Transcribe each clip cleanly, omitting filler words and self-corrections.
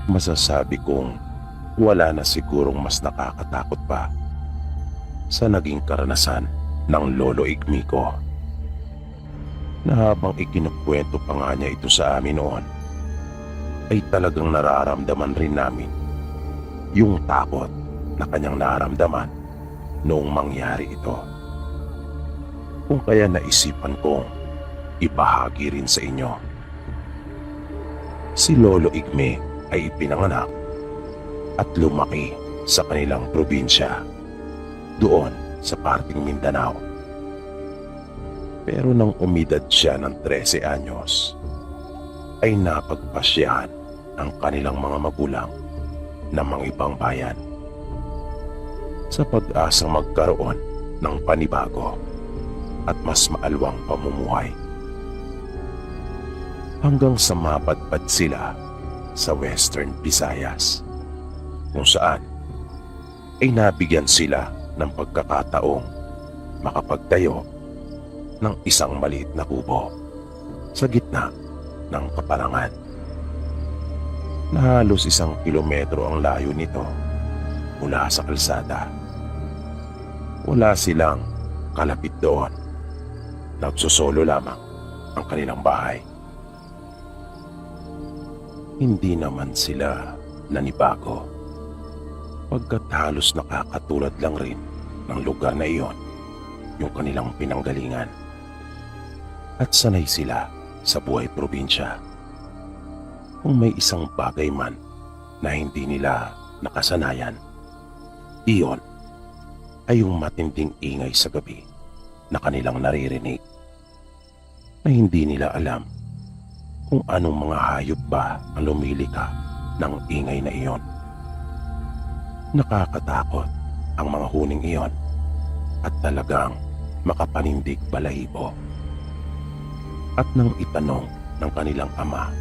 masasabi kong wala na sigurong mas nakakatakot pa sa naging karanasan ng Lolo Igme ko. Na habang ikinukwento pa nga niya ito sa amin noon, ay talagang nararamdaman rin namin yung takot na kanyang nararamdaman noong mangyari ito. Kung kaya naisipan kong ibahagi rin sa inyo. Si Lolo Igme ay ipinanganak at lumaki sa kanilang probinsya, doon sa parting Mindanao. Pero nang umidad siya ng 13 anyos, ay napagpasyahan ang kanilang mga magulang ng mga ibang bayan sa pag-asang magkaroon ng panibago at mas maalwang pamumuhay. Hanggang sa mapadpad sila sa Western Visayas, kung saan ay nabigyan sila ng pagkakataong makapagtayo ng isang maliit na kubo sa gitna ng kaparangan. Na halos 1 kilometro ang layo nito mula sa kalsada. Wala silang kalapit doon. Nagsosolo lamang ang kanilang bahay. Hindi naman sila nanibago, pagkat halos nakakatulad lang rin ng lugar na iyon yung kanilang pinanggalingan. At sanay sila sa buhay probinsya. Kung may isang bagay man na hindi nila nakasanayan, iyon ay yung matinding ingay sa gabi na kanilang naririnig, na hindi nila alam kung anong mga hayop ba ang lumilika ng ingay na iyon. Nakakatakot ang mga huning iyon at talagang makapanindig balahibo. At nang itanong ng kanilang ama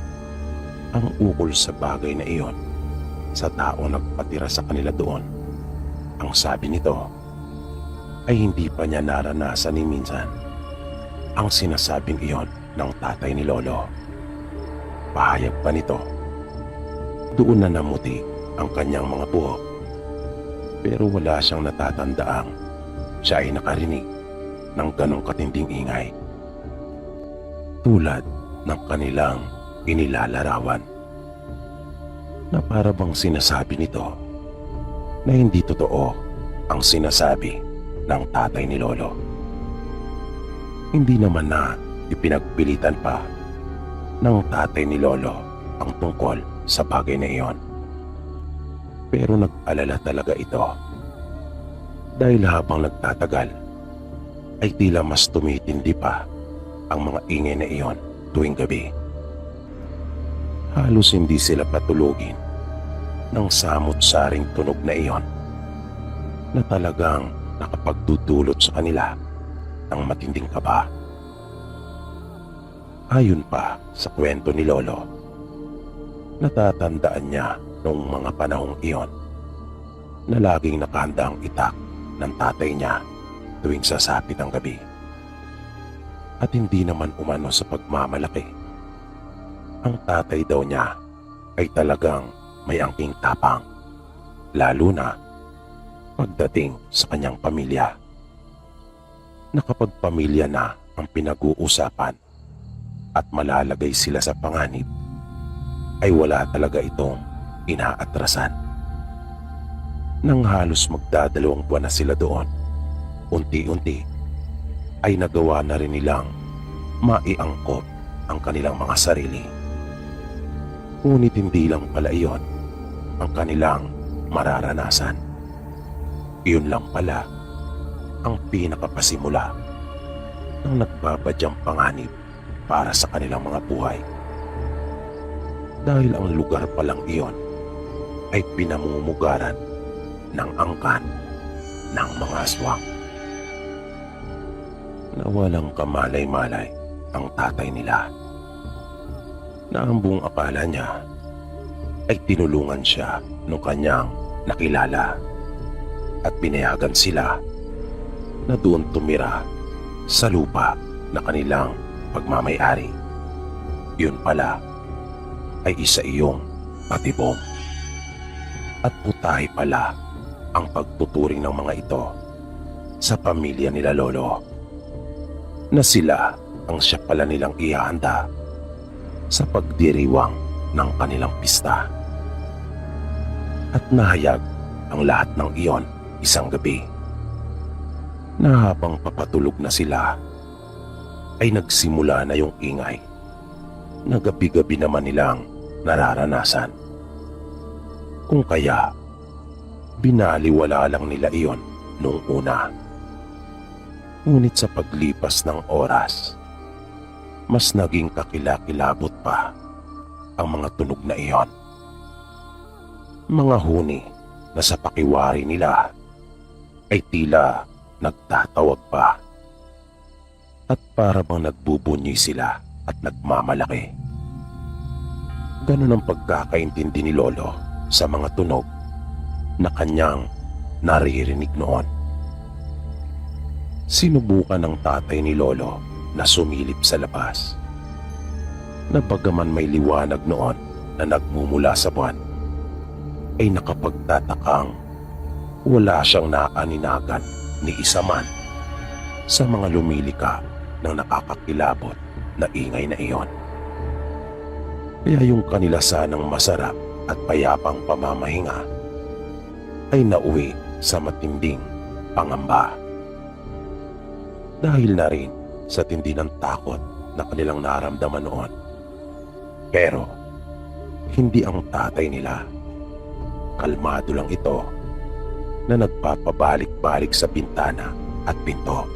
ang ukol sa bagay na iyon sa taong nagpatira sa kanila doon, ang sabi nito ay hindi pa niya naranasan ni minsan ang sinasabing iyon ng tatay ni Lolo. Pahayag pa nito, doon na namuti ang kanyang mga buhok, pero wala siyang natatandaang siya ay nakarinig ng ganong katinding ingay tulad ng kanilang inilalarawan, na para bang sinasabi nito na hindi totoo ang sinasabi ng tatay ni Lolo. Hindi naman na ipinagpilitan pa ng tatay ni Lolo ang tungkol sa bagay na iyon. Pero nag-alala talaga ito dahil habang nagtatagal ay tila mas tumitindi pa ang mga ingay na iyon tuwing gabi. Halos hindi sila patulugin ng samot-saring tunog na iyon na talagang nakapagdudulot sa kanila ng matinding kaba. Ayon pa sa kwento ni Lolo, natatandaan niya noong mga panahong iyon na laging nakahanda ang itak ng tatay niya tuwing sasapit ang gabi. At hindi naman umano sa pagmamalaki. Ang tatay daw niya ay talagang may angking tapang, lalo na pagdating sa kanyang pamilya. Na kapag pamilya na ang pinag-uusapan at malalagay sila sa panganib, ay wala talaga itong inaatrasan. Nang halos magdadalawang buwan na sila doon, unti-unti ay nagawa na rin nilang maiangkop ang kanilang mga sarili. Ngunit hindi lang pala iyon ang kanilang mararanasan. Iyon lang pala ang pinakapasimula ng nagbabadyang panganib para sa kanilang mga buhay. Dahil ang lugar palang iyon ay pinamumugaran ng angkan ng mga aswang. Na walang kamalay-malay ang tatay nila, na ang buong akala niya ay tinulungan siya ng kanyang nakilala at pinayagan sila na doon tumira sa lupa na kanilang pagmamay-ari. Yun pala ay isa iyong patibong. At putahe pala ang pagtuturing ng mga ito sa pamilya nila Lolo, na sila ang siya pala nilang ihahanda sa pagdiriwang ng kanilang pista. At nahayag ang lahat ng iyon isang gabi, na habang papatulog na sila ay nagsimula na yung ingay na gabi-gabi naman nilang nararanasan. Kung kaya binaliwala lang nila iyon noong una. Ngunit sa paglipas ng oras, mas naging kakilakilabot pa ang mga tunog na iyon. Mga huni na sa pakiwari nila ay tila nagtatawag pa, at para bang nagbubunyi sila at nagmamalaki. Ganun ang pagkakaintindi ni Lolo sa mga tunog na kanyang naririnig noon. Sinubukan ng tatay ni Lolo na sumilip sa labas, na bagaman may liwanag noon na nagmumula sa buwan, ay nakapagtatakang wala siyang naaninagan ni isa man sa mga lumilika ng nakakakilabot na ingay na iyon. Kaya yung kanila sanang masarap at payapang pamamahinga ay nauwi sa matinding pangamba. Dahil na rin sa tindi ng takot na kanilang naramdaman noon. Pero hindi ang tatay nila. Kalmado lang ito na nagpapabalik-balik sa bintana at pinto,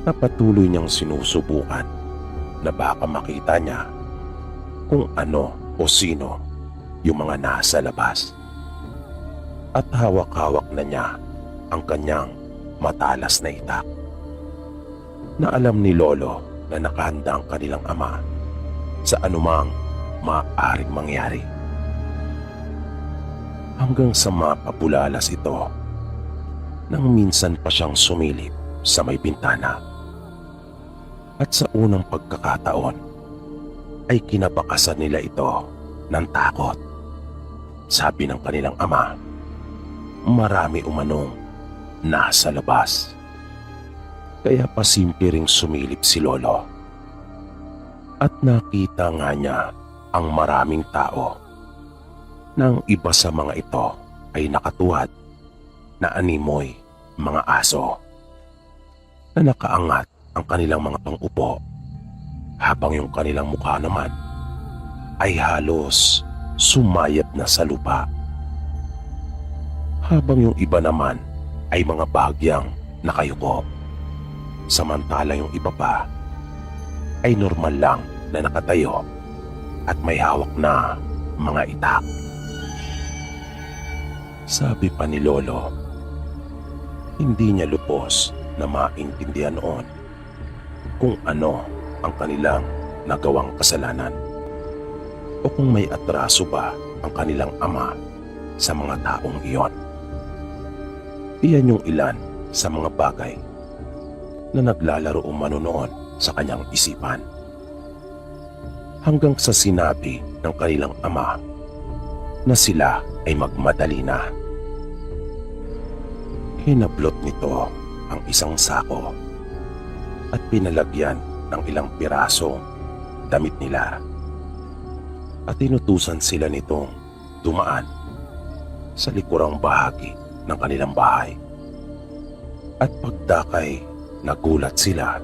na patuloy niyang sinusubukan na baka makita niya kung ano o sino yung mga nasa labas. At hawak-hawak na niya ang kanyang matalas na itak, na alam ni Lolo na nakahanda ang kanilang ama sa anumang maaaring mangyari. Hanggang sa mapabulalas ito nang minsan pa siyang sumilip sa may bintana. At sa unang pagkakataon ay kinabakasan nila ito ng takot. Sabi ng kanilang ama, marami umanong nasa labas. Kaya pasimple ring sumilip si Lolo. At nakita nga niya ang maraming tao, nang iba sa mga ito ay nakatuwad na animoy mga aso, na nakaangat ang kanilang mga pangupo, habang yung kanilang mukha naman ay halos sumayap na sa lupa. Habang yung iba naman ay mga bahagyang nakayuko, samantala yung iba pa ay normal lang na nakatayo at may hawak na mga itak. Sabi pa ni Lolo, hindi niya lubos na maintindihan noon kung ano ang kanilang nagawang kasalanan, o kung may atraso ba ang kanilang ama sa mga taong iyon. Iyan yung ilan sa mga bagay na naglalaro umano noon sa kanyang isipan, hanggang sa sinabi ng kanilang ama na sila ay magmadali na. Hinablot nito ang isang sako at pinalagyan ng ilang pirasong damit nila, at inutusan sila nitong dumaan sa likurang bahagi ng kanilang bahay. At pagdakay, nagulat sila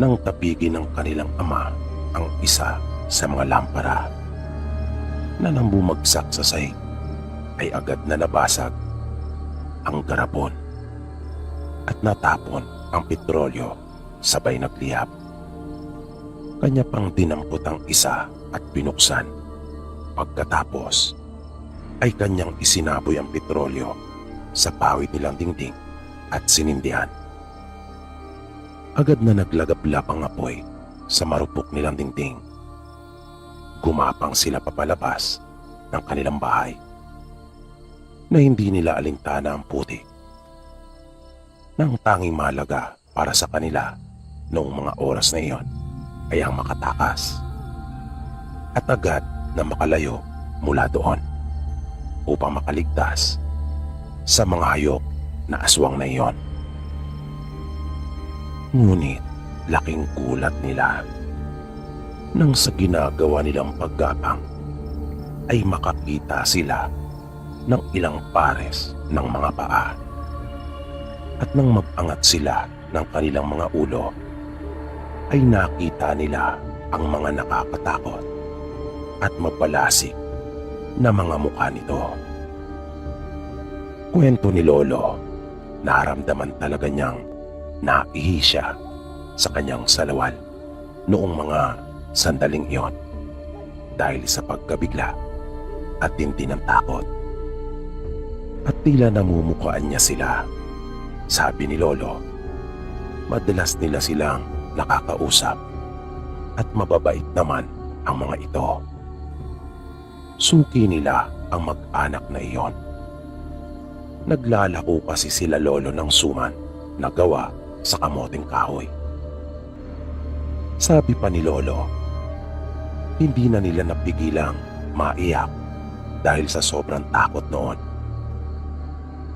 nang tapigin ng kanilang ama ang isa sa mga lampara, na nang bumagsak sa sahig ay agad na nabasag ang garapon at natapon ang petrolyo sabay nagliyab. Kanya pang dinampot ang isa at binuksan. Pagkatapos ay kanyang isinaboy ang petrolyo sa pawid nilang dingding at sinindihan. Agad na naglagablap ang apoy sa marupok nilang dingding. Gumapang sila papalabas ng kanilang bahay, na hindi nila alintana ang putik, nang tanging mahalaga para sa kanila noong mga oras na iyon ay ang makatakas at agad na makalayo mula doon. upang makaligtas sa mga hayop na aswang na iyon. Ngunit laking gulat nila nang sa ginagawa nilang paggapang ay makakita sila ng ilang pares ng mga paa. At nang mag-angat sila ng kanilang mga ulo, ay nakita nila ang mga nakakatakot at mapalasik na mga mukha nito. Kwento ni Lolo, naramdaman talaga niyang naihi siya sa kanyang salawal noong mga sandaling iyon dahil sa pagkabigla at tindi ng takot. At tila namumukhaan niya sila. Sabi ni Lolo, madalas nila silang nakakausap at mababait naman ang mga ito. Suki nila ang mag-anak na iyon. Naglalako kasi sila Lolo ng suman na gawa sa kamoting kahoy. Sabi pa ni Lolo, hindi na nila napigilang maiyak dahil sa sobrang takot noon.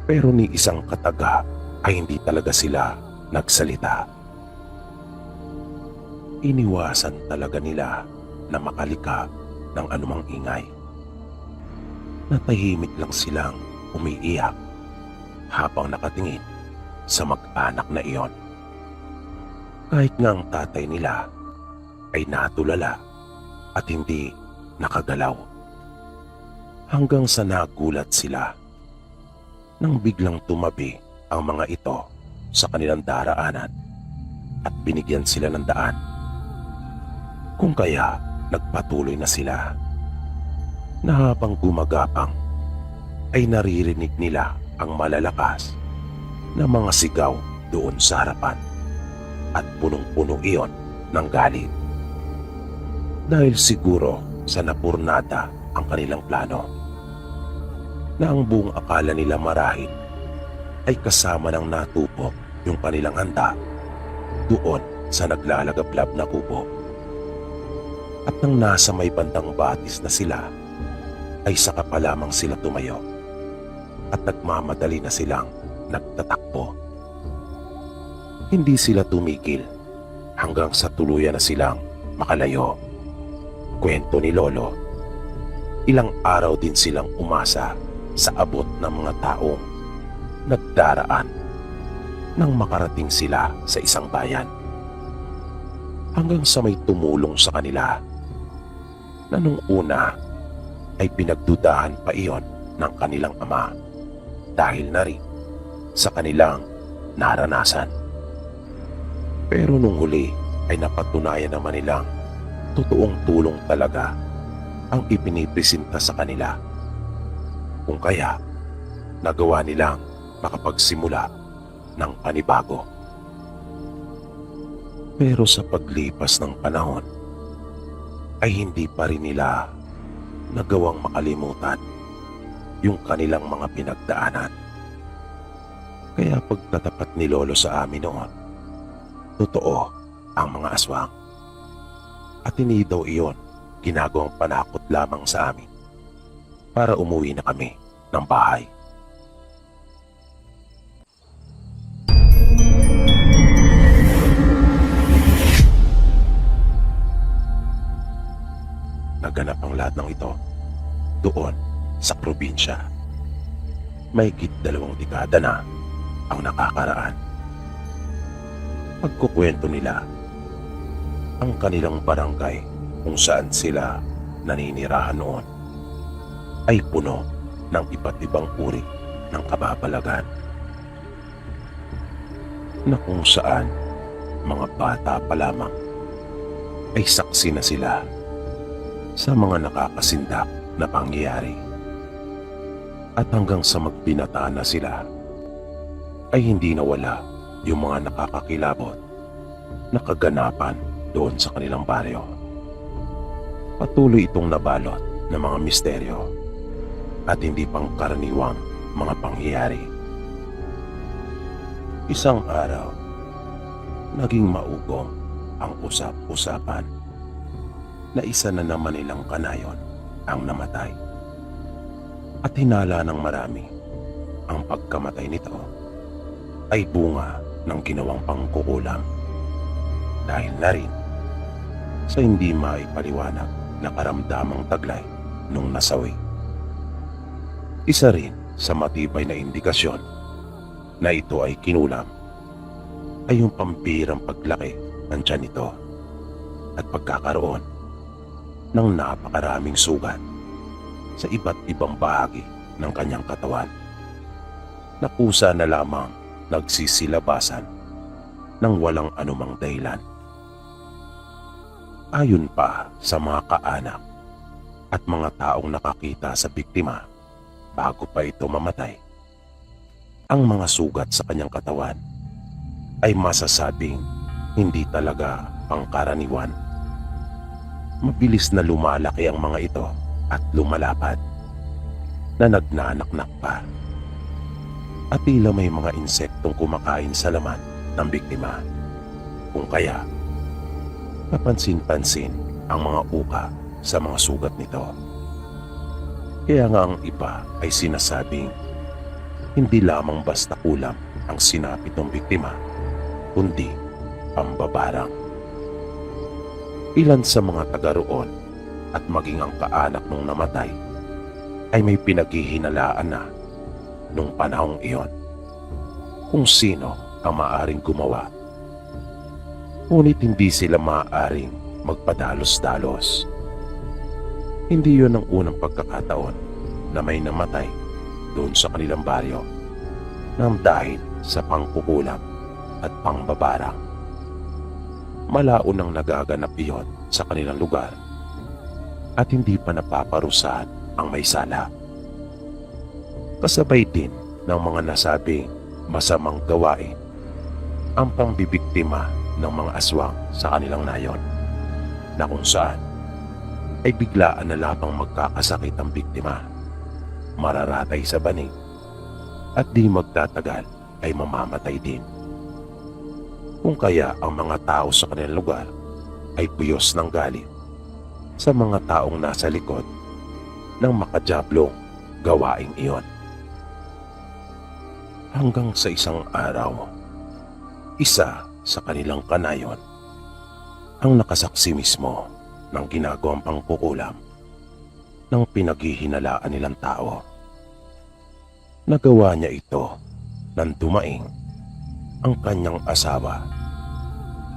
Pero ni isang kataga ay hindi talaga sila nagsalita. Iniwasan talaga nila na makalika ng anumang ingay. Natahimik lang silang umiiyak habang nakatingin sa mag-anak na iyon. Kahit nga ang tatay nila ay natulala at hindi nakagalaw. Hanggang sa nagulat sila nang biglang tumabi ang mga ito sa kanilang daraanan at binigyan sila ng daan. Kung kaya nagpatuloy na sila na habang gumagapang ay naririnig nila ang malalakas na mga sigaw doon sa harapan at punong-puno iyon ng galit. Dahil siguro sa napurnada ang kanilang plano na ang buong akala nila marahil ay kasama ng natupok yung kanilang handa doon sa naglalagablab na kubo. At nang nasa may bandang batis na sila, ay saka pa lamang sila tumayo at nagmamadali na silang nagtatakbo. Hindi sila tumigil hanggang sa tuluyan na silang makalayo. Kwento ni Lolo, ilang araw din silang umasa sa abot ng mga taong nagdaraan nang makarating sila sa isang bayan. Hanggang sa may tumulong sa kanila na nung una ay pinagdudahan pa iyon ng kanilang ama dahil na rin sa kanilang naranasan. Pero nung huli ay napatunayan naman nilang totoong tulong talaga ang ipinipresenta sa kanila. Kung kaya nagawa nilang makapagsimula ng panibago. Pero sa paglipas ng panahon ay hindi pa rin nila nagawang makalimutan yung kanilang mga pinagdaanan. Kaya pagtatapat ni Lolo sa amin noon, totoo ang mga aswang. At hindi daw iyon ginagawang panakot lamang sa amin para umuwi na kami ng bahay. Naganap ang lahat ng ito doon sa probinsya. Mahigit 2 dekada na ang nakakaraan. Pagkukwento nila, ang kanilang barangay kung saan sila naninirahan noon ay puno ng iba't ibang uri ng kababalagan na kung saan mga bata pa lamang ay saksi na sila sa mga nakakasindak na pangyayari. At hanggang sa magbinata na sila ay hindi nawala yung mga nakakakilabot na kaganapan doon sa kanilang baryo. Patuloy itong nabalot ng mga misteryo at hindi pangkaraniwang mga pangyayari. Isang araw, naging maugong ang usap-usapan na isa na naman nilang kanayon ang namatay. At hinala ng marami ang pagkamatay nito ay bunga ng ginawang pangkukulam dahil na rin sa hindi maipaliwanag na karamdamang taglay nung nasawi. Isa rin sa matibay na indikasyon na ito ay kinulam ay yung pambihirang paglaki ng tiyan nito at pagkakaroon ng napakaraming sugat sa iba't ibang bahagi ng kanyang katawan na kusa na lamang nagsisilabasan ng walang anumang dahilan. Ayon pa sa mga kaanak at mga taong nakakita sa biktima bago pa ito mamatay, ang mga sugat sa kanyang katawan ay masasabing hindi talaga pangkaraniwan. Mabilis na lumalaki ang mga ito at lumalapad na nagnanaknak pa. At tila may mga insektong kumakain sa laman ng biktima. Kung kaya, kapansin-pansin ang mga uka sa mga sugat nito. Kaya nga ang iba ay sinasabing hindi lamang basta kulam ang sinapit ng biktima, kundi pambabarang. Ilan sa mga taga roon at maging ang kaanak nung namatay ay may pinaghihinalaan na nung panahong iyon kung sino ang maaaring gumawa. Ngunit hindi sila maaaring magpadalos-dalos. Hindi yun ang unang pagkakataon na may namatay doon sa kanilang baryo nang dahil sa pangkukulam at pangbabarang. Malao nang nagaganap iyon sa kanilang lugar at hindi pa napaparusahan ang may sala. Kasabay din ng mga nasabing masamang gawain ang pambibiktima ng mga aswang sa kanilang nayon, na kung saan ay biglaan na lamang magkakasakit ang biktima, mararatay sa banig at di magtatagal ay mamamatay din. Kung kaya ang mga tao sa kanilang lugar ay puyos ng galit sa mga taong nasa likod ng makajablong gawaing iyon. Hanggang sa isang araw, isa sa kanilang kanayon ang nakasaksi mismo ng ginagawang pangkukulam ng pinaghihinalaan nilang tao. Nagawa niya ito nang dumaing ang kanyang asawa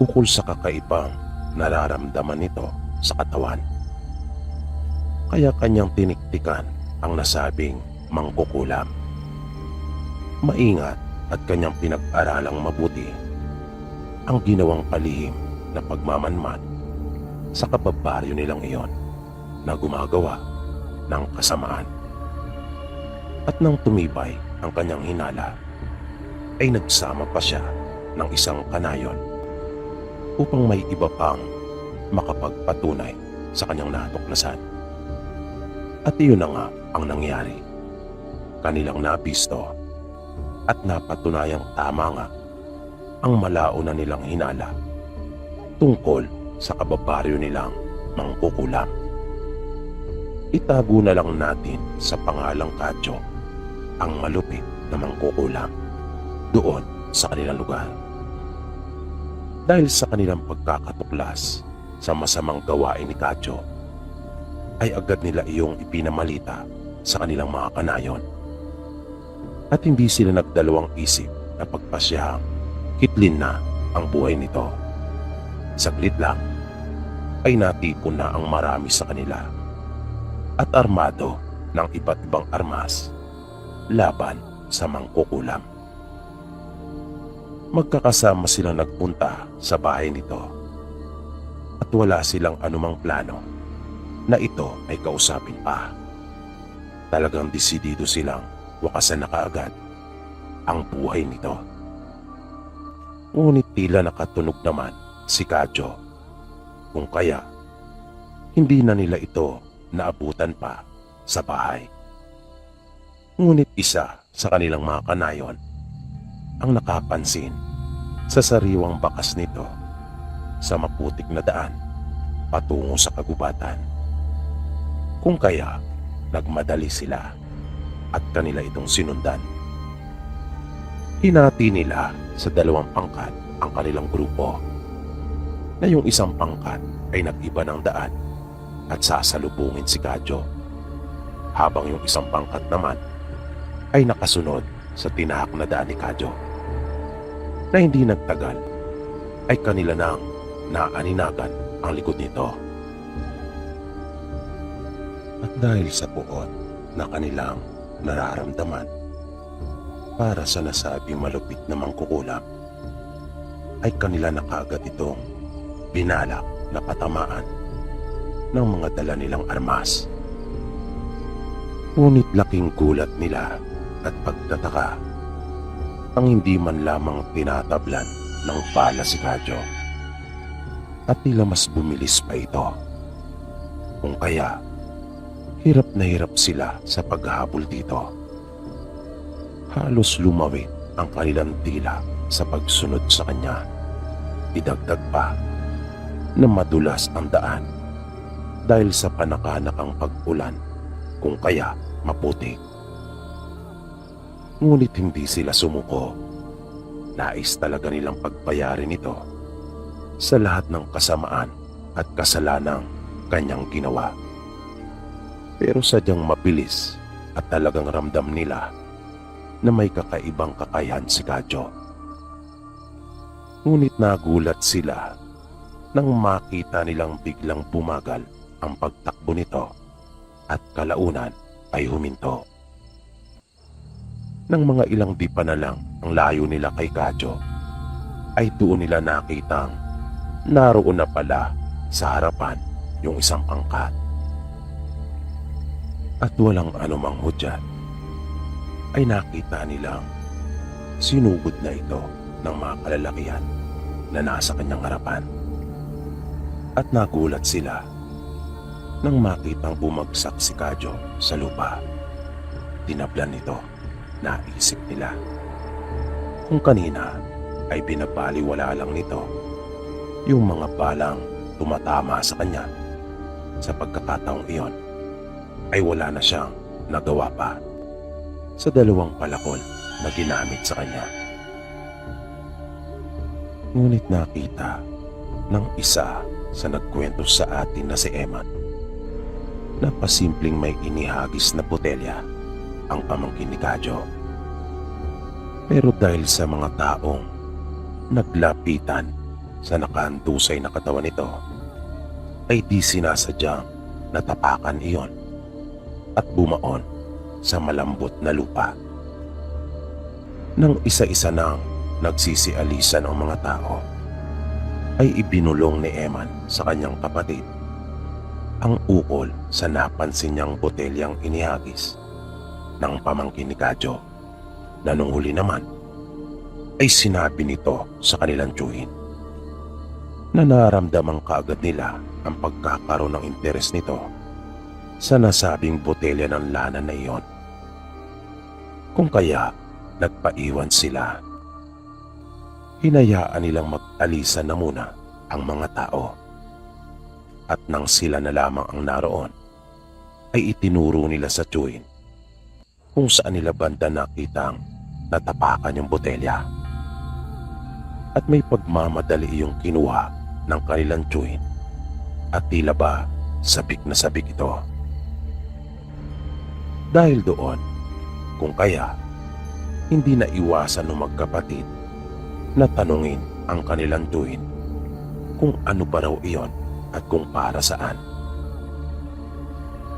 ukol sa kakaibang nararamdaman nito sa katawan. Kaya kanyang tiniktikan ang nasabing mangkukulam. Maingat at kanyang pinag-aralang mabuti ang ginawang palihim na pagmamanman sa kababaryo nilang iyon na gumagawa ng kasamaan. At nang tumibay ang kanyang hinala, ay nagsama pa siya ng isang kanayon upang may iba pang makapagpatunay sa kanyang natuklasan. At iyon na nga ang nangyari. Kanilang nabisto at napatunayang tama nga ang malao na nilang hinala tungkol sa kababaryo nilang mangkukulam. Itago na lang natin sa pangalang Kadyo ang malupit na mangkukulam doon sa kanilang lugar. Dahil sa kanilang pagkakatuklas sa masamang gawain ni Kadyo, ay agad nila iyong ipinamalita sa kanilang mga kanayon. At hindi sila nagdalawang isip na pagpasyahang kitlin na ang buhay nito. Saglit lang ay natipon na ang marami sa kanila at armado ng iba't ibang armas laban sa mangkukulam. Magkakasama silang nagpunta sa bahay nito at wala silang anumang plano na ito ay kausapin pa. Talagang desidido silang wakasan na kaagad ang buhay nito. Ngunit tila nakatunog naman si Kadyo, kung kaya hindi na nila ito naabutan pa sa bahay. Ngunit isa sa kanilang mga kanayon ang nakapansin sa sariwang bakas nito sa maputik na daan patungo sa kagubatan. Kung kaya nagmadali sila at kanila itong sinundan. Hinati nila sa 2 pangkat ang kanilang grupo, na yung isang pangkat ay nag-iba ng daan at sasalubungin si Kadyo, habang yung isang pangkat naman ay nakasunod sa tinahak na daan ni Kadyo, na hindi nagtagal ay kanila nang naaninagan ang likod nito. At dahil sa puot na kanilang nararamdaman para sa nasabing malupit na mangkukulam, ay kanila na kaagad itong binalak na patamaan ng mga dala nilang armas. Ngunit laking gulat nila at pagtataka ang hindi man lamang tinatablan ng bala si Kadyo, at tila mas bumilis pa ito. Kung kaya, hirap na hirap sila sa paghahabol dito. Halos lumawit ang kanilang tila sa pagsunod sa kanya. Idagdag pa na madulas ang daan dahil sa panakanakang pag-ulan, kung kaya maputik. Ngunit hindi sila sumuko. Nais talaga nilang pagbayarin ito sa lahat ng kasamaan at kasalanang kanyang ginawa. Pero sadyang mabilis at talagang ramdam nila na may kakaibang kakayahan si Kadyo. Ngunit nagulat sila nang makita nilang biglang bumagal ang pagtakbo nito at kalaunan ay huminto. Nang mga ilang dipa na lang ang layo nila kay Kadyo, ay doon nila nakitang naroon na pala sa harapan yung isang pangkat. At walang anumang hudyat, ay nakita nilang sinugod na ito ng mga kalalakihan na nasa kanyang harapan. At nagulat sila nang makitang bumagsak si Kadyo sa lupa. Tinablan nito, naisip nila. Kung kanina ay binabaliwala lang nito yung mga balang tumatama sa kanya, sa pagkakataong iyon ay wala na siyang nagawa pa sa 2 palakol na ginamit sa kanya. Ngunit nakita ng isa sa nagkwento sa atin na si Eman na pasimpleng may inihagis na botelya ang pamangkin ni Kadyo. Pero dahil sa mga taong naglapitan sa nakahandusay na katawan nito, ay di sinasadyang natapakan iyon at bumaon sa malambot na lupa. Nang isa-isa nang nagsisialisan ang mga tao, ay ibinulong ni Eman sa kanyang kapatid ang ukol sa napansin niyang botelyang inihagis ng pamangkin ni Kadyo, na nung huli naman ay sinabi nito sa kanilang tiyuhin na naramdaman kaagad nila ang pagkakaroon ng interes nito sa nasabing botelya ng lana na iyon. Kung kaya nagpaiwan sila. Hinayaan nilang mag-alisan na muna ang mga tao. At nang sila na lamang ang naroon, ay itinuro nila sa tiyuhin kung saan nila banda nakitang natapakan yung botelya. At may pagmamadali yung kinuha ng kanilang tiyuhin at tila ba sabik na sabik ito. Dahil doon, kung kaya, hindi na iwasan ng magkapatid na tanungin ang kanilang tiyuhin kung ano ba raw iyon at kung para saan.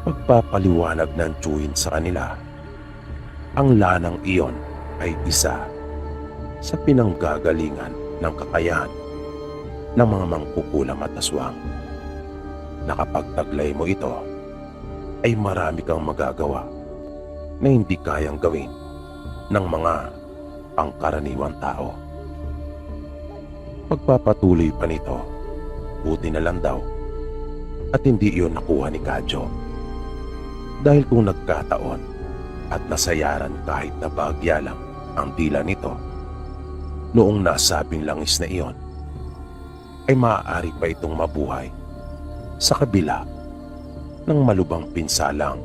Pagpapaliwanag ng tiyuhin sa kanila, ang lanang iyon ay isa sa pinanggagalingan ng kakayahan ng mga mangkukulam at aswang, na kapag taglay mo ito ay marami kang magagawa na hindi kayang gawin ng mga pangkaraniwang tao. Pagpapatuloy pa nito, buti na lang daw at hindi iyon nakuha ni Kadyo, dahil kung nagkataon at nasayaran kahit na bahagya lang ang dila nito noong nasabing langis na iyon, ay maaari pa itong mabuhay sa kabila ng malubang pinsalang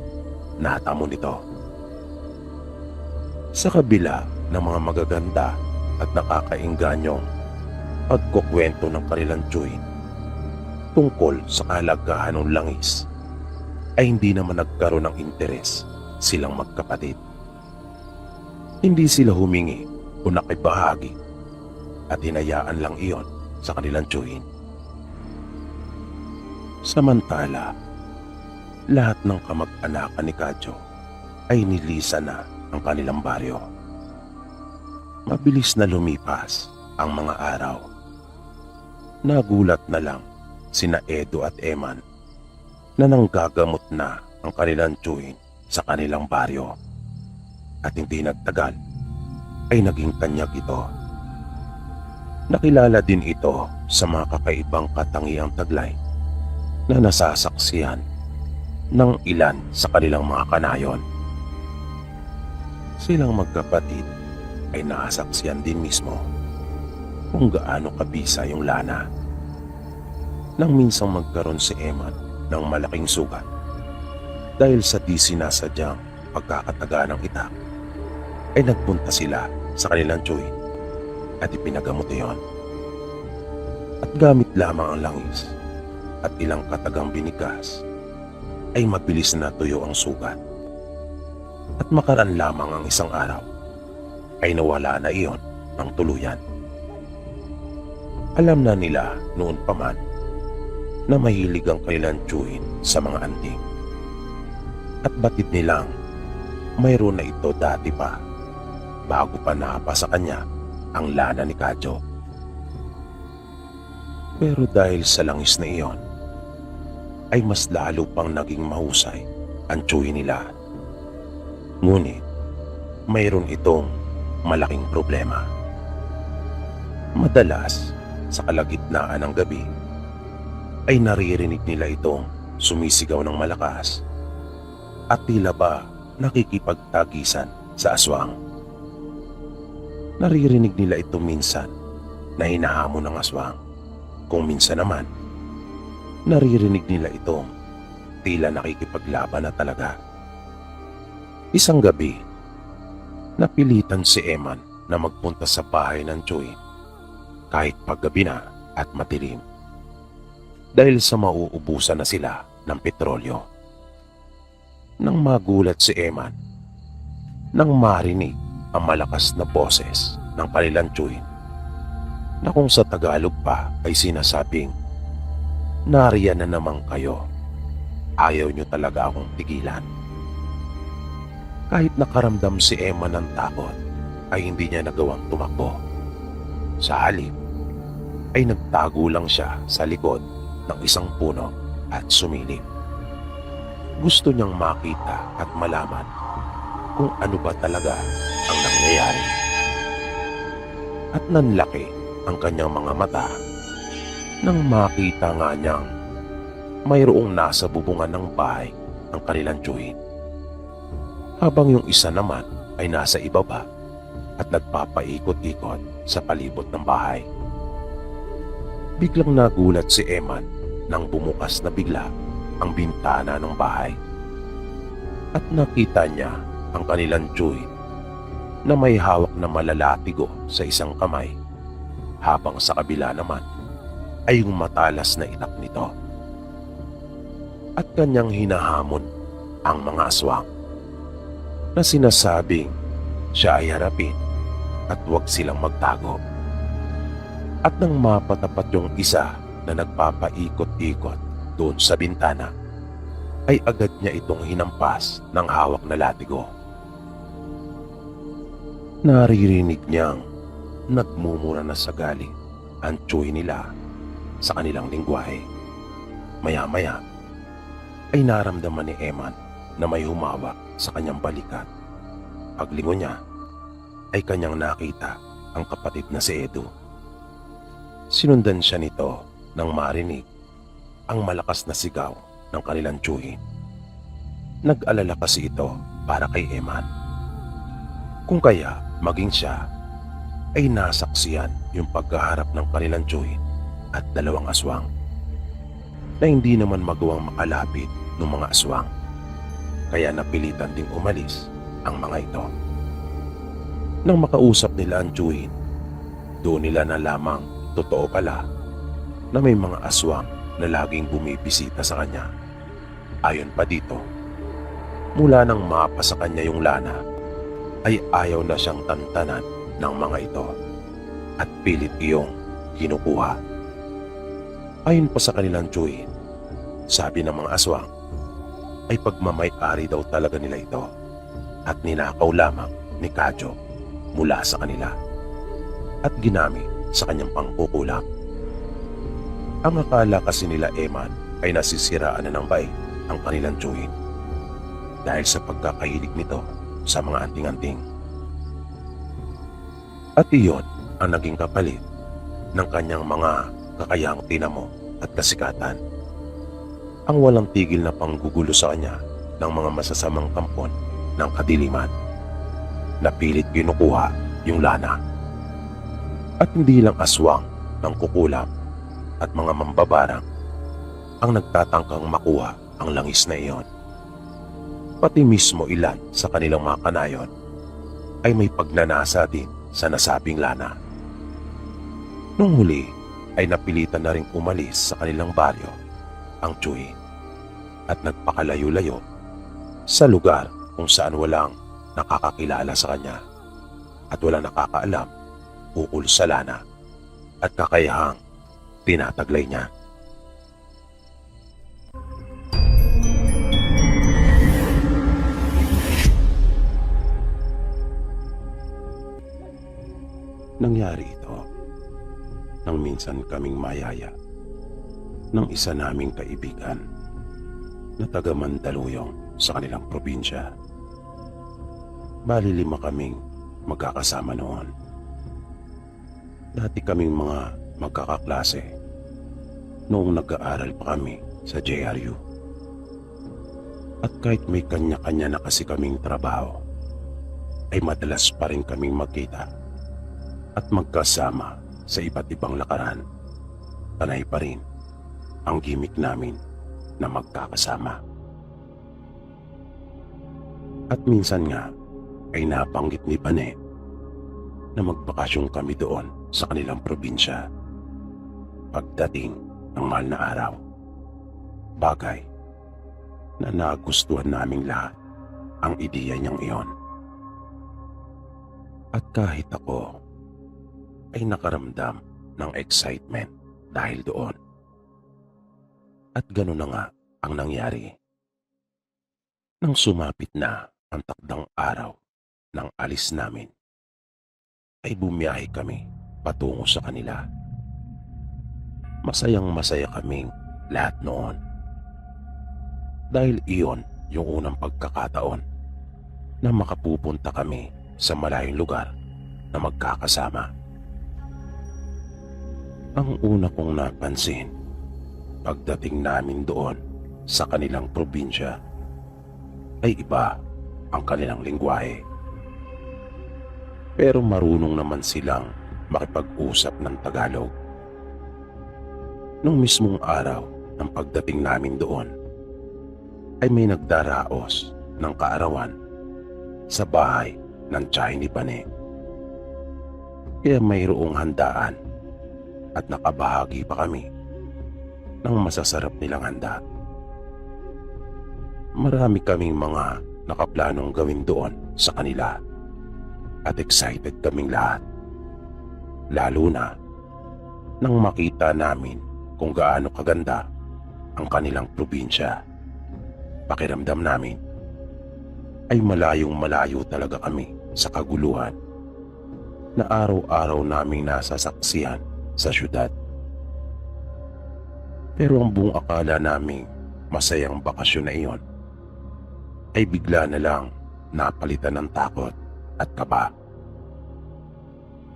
natamo nito. Sa kabila ng mga magaganda at nakakaingganyong pagkukwento ng kanilang tiyuhin tungkol sa kahalagahan ng langis, ay hindi naman nagkaroon ng interes silang magkapatid. Hindi sila humingi o nakibahagi at hinayaan lang iyon sa kanilang tiyuhin. Samantala, lahat ng kamag-anakan ni Kadyo ay nilisan na ang kanilang baryo. Mabilis na lumipas ang mga araw. Nagulat na lang sina Edo at Eman na nanggagamot na ang kanilang tiyuhin sa kanilang baryo. At hindi nagtagal ay naging tanyag ito. Nakilala din ito sa mga kakaibang katangiang taglay na nasasaksihan ng ilan sa kanilang mga kanayon. Silang magkapatid ay nasaksihan din mismo kung gaano kabisa yung lana. Nang minsang magkaroon si Eman ng malaking sugat dahil sa di sinasadyang pagkakataga ng itak, ay nagpunta sila sa kanilang tiyuhin at ipinagamot iyon. At gamit lamang ang langis at ilang katagang binigas ay mabilis na tuyo ang sugat. At makaraan lamang ang isang araw ay nawala na iyon ng tuluyan. Alam na nila noon pa man na mahilig ang kanilang tiyuhin sa mga anting. At batid nilang mayroon na ito dati pa bago pa napa sa kanya ang lana ni Kadyo. Pero dahil sa langis na iyon, ay mas lalo pang naging mahusay ang tiyuhin nila. Ngunit mayroon itong malaking problema. Madalas sa kalagitnaan ng gabi ay naririnig nila itong sumisigaw ng malakas at tila ba nakikipagtagisan sa aswang. Naririnig nila ito minsan na hinahamon ng aswang, kung minsan naman naririnig nila itong tila nakikipaglaban na talaga. Isang gabi, napilitan si Eman na magpunta sa bahay ng tiyuhin kahit paggabi na at madilim, dahil sa mauubusan na sila ng petrolyo. Nang magulat si Eman nang marinig ang malakas na boses ng kanilang tiyuhin na kung sa Tagalog pa ay sinasabing, "Nariyan na naman kayo. Ayaw nyo talaga akong tigilan." Kahit nakaramdam si Eman ng takot ay hindi niya nagawang tumakbo. Sa halip ay nagtago lang siya sa likod ng isang puno at sumilip. Gusto niyang makita at malaman kung ano ba talaga ang nangyayari. At nanlaki ang kanyang mga mata nang makita nga niyang mayroong nasa bubungan ng bahay ang kanilang tiyuhin, habang yung isa naman ay nasa ibaba at nagpapaikot-ikot sa palibot ng bahay. Biglang nagulat si Eman nang bumukas na bigla ang bintana ng bahay at nakita niya ang kanilang tiyuhin na may hawak na malalatigo sa isang kamay, habang sa kabila naman ay yung matalas na itak nito. At kanyang hinahamon ang mga aswang na sinasabing siya ay harapin at huwag silang magtago. At nang mapatapat yung isa na nagpapaikot-ikot doon sa bintana, ay agad niya itong hinampas ng hawak na latigo. Naririnig niyang nagmumura na sa galing ang tiyuhin nila sa kanilang lingwahe. Maya-maya ay naramdaman ni Eman na may humawak sa kanyang balikat. Paglingon niya ay kanyang nakita ang kapatid na si Edo. Sinundan siya nito nang marinig ang malakas na sigaw ng kanilang tiyuhin. Nag-alala kasi ito para kay Eman, kung kaya maging siya ay nasaksiyan yung pagkaharap ng kanilang tiyuhin at dalawang aswang na hindi naman magawang makalapit ng mga aswang, kaya napilitan ding umalis ang mga ito. Nang makausap nila ang Juin, doon nila nalamang totoo pala na may mga aswang na laging bumibisita sa kanya. Ayon pa dito, mula nang mapa sa kanya yung lana, ay ayaw na siyang tantanan ng mga ito at pilit iyong kinukuha. Ayon pa sa kanilang Juin, sabi ng mga aswang, ay pagmamay-ari daw talaga nila ito at ninakaw lamang ni Kadyo mula sa kanila at ginamit sa kanyang pangkukulang. Ang akala kasi nila Eman ay nasisiraan na ng bait ang kanilang Juin dahil sa pagkakahilig nito sa mga anting-anting. At iyon ang naging kapalit ng kanyang mga kakayahang tinamo at kasikatan. Ang walang tigil na panggugulo sa kanya ng mga masasamang kampon ng kadiliman na pilit kinukuha yung lana. At hindi lang aswang ng kukulam at mga mambabarang ang nagtatangkang makuha ang langis na iyon. Pati mismo ilan sa kanilang mga kanayon ay may pagnanasa din sa nasabing lana. Nung huli ay napilitan na ring umalis sa kanilang baryo ang Juin at nagpakalayo-layo sa lugar kung saan walang nakakakilala sa kanya at walang nakakaalam ukol sa lana at kakayahang tinataglay niya. Nangyari ito nang minsan kaming mayaya ng isa naming kaibigan na taga Mandaluyong sa kanilang probinsya. Bali 5 kaming magkakasama noon. Dati kaming mga magkakaklase noong nag-aaral pa kami sa JRU. At kahit may kanya-kanya na kasi kaming trabaho, ay madalas pa rin kaming magkita at magkasama sa iba't ibang lakaran. Panay pa rin ang gimmick namin na magkakasama. At minsan nga ay nabanggit ni Pane na magbakasyon kami doon sa kanilang probinsya pagdating ng mahal na araw. Bagay na nagustuhan naming lahat ang ideya niyang iyon. At kahit ako ay nakaramdam ng excitement dahil doon. At gano'n na nga ang nangyari. Nang sumapit na ang takdang araw ng alis namin, ay bumiyahe kami patungo sa kanila. Masayang-masaya kaming lahat noon. Dahil iyon yung unang pagkakataon na makapupunta kami sa malayong lugar na magkakasama. Ang una kong napansin pagdating namin doon sa kanilang probinsya ay iba ang kanilang lengguwahe. Pero marunong naman silang makipag-usap ng Tagalog. Nung mismong araw ng pagdating namin doon, ay may nagdaraos ng kaarawan sa bahay ng tiyahin ni Pane. Kaya mayroong handaan at nakabahagi pa kami ng masasarap nilang handa. Marami kaming mga nakaplanong gawin doon sa kanila at excited kaming lahat. Lalo na nang makita namin kung gaano kaganda ang kanilang probinsya. Pakiramdam namin ay malayong-malayo talaga kami sa kaguluhan na araw-araw naming nasasaksihan sa syudad. Pero ang buong akala naming masayang bakasyon na iyon ay bigla na lang napalitan ng takot at kaba.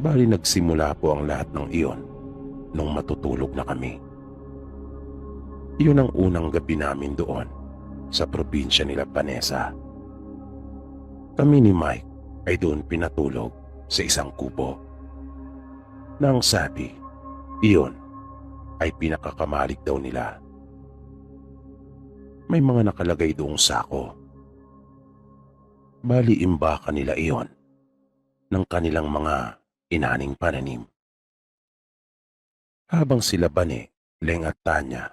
Bali nagsimula po ang lahat ng iyon nung matutulog na kami. Iyon ang unang gabi namin doon sa probinsya nila Vanessa. Kami ni Mike ay doon pinatulog sa isang kubo. Nang sabi, iyon ay pinakakamalig daw nila. May mga nakalagay doong sako. Bali imbaka nila iyon ng kanilang mga inaning pananim. Habang sila Bane, Leng at Tanya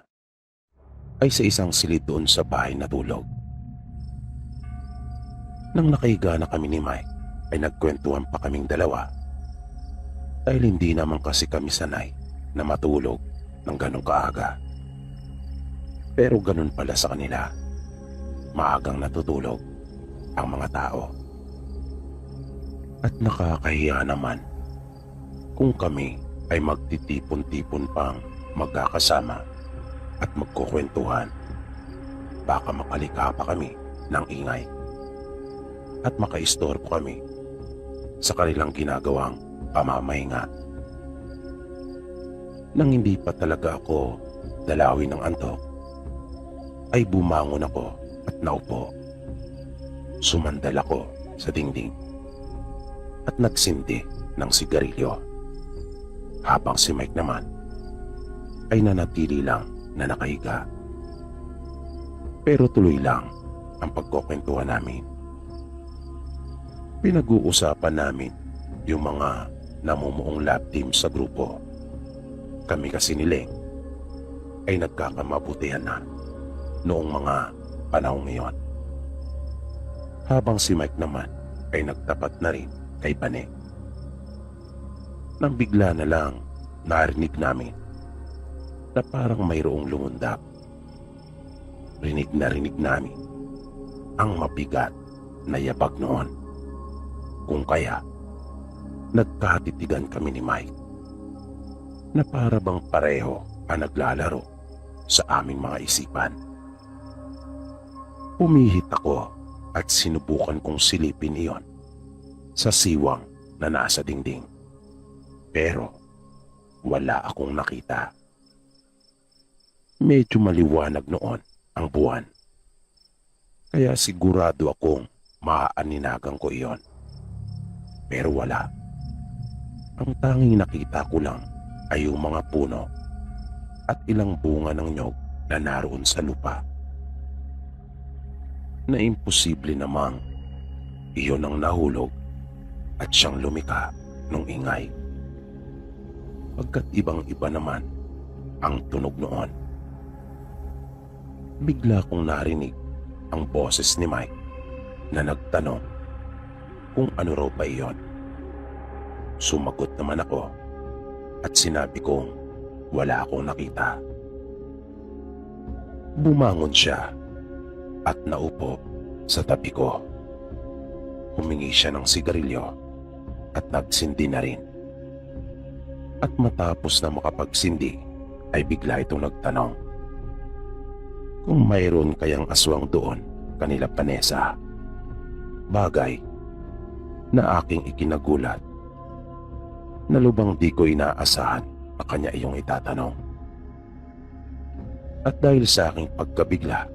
ay sa isang silid doon sa bahay natulog. Nang nakahiga na kami ni Mike, ay nagkwentuhan pa kaming dalawa dahil hindi naman kasi kami sanay na matulog ng ganong kaaga. Pero ganun pala sa kanila, maagang natutulog ang mga tao. At nakakahiya naman kung kami ay magtitipon-tipon pang magkakasama at magkukwentuhan. Baka makalika pa kami ng ingay at makaistorbo kami sa kanilang ginagawang pamamahinga. Nang hindi pa talaga ako dalawin ng antok, ay bumangon ako at naupo. Sumandal ako sa dingding at nagsindi ng sigarilyo, habang si Mike naman ay nanatili lang na nakahiga. Pero tuloy lang ang pagkukwentuhan namin. Pinag-uusapan namin yung mga namumuong lab team sa grupo. Kami kasi ni Leng ay nagkakamabutihan na noong mga panahong iyon, habang si Mike naman ay nagtapat na rin kay Bane. Nang bigla na lang narinig namin na parang mayroong lumundap. Rinig namin ang mabigat na yabag noon. Kung kaya, nagkatitigan kami ni Mike na para bang pareho ang naglalaro sa aming mga isipan. Umihit ako at sinubukan kong silipin iyon sa siwang na nasa dingding. Pero wala akong nakita. Medyo maliwanag noon ang buwan, kaya sigurado akong maaaninagan ko iyon. Pero wala. Ang tanging nakita ko lang ay yung mga puno at ilang bunga ng nyog na naroon sa lupa. Na imposible namang iyon ang nahulog at siyang lumika nung ingay. Pagkat ibang-iba naman ang tunog noon. Bigla kong narinig ang boses ni Mike na nagtanong kung ano raw ba iyon. Sumagot naman ako at sinabi kong wala akong nakita. Bumangon siya at naupo sa tabi ko. Humingi siya ng sigarilyo at nagsindi na rin. At matapos na makapagsindi ay bigla itong nagtanong kung mayroon kayang aswang doon kanila Vanessa. Bagay na aking ikinagulat na lubang di ko inaasahan na kanya iyong itatanong. At dahil sa aking pagkabigla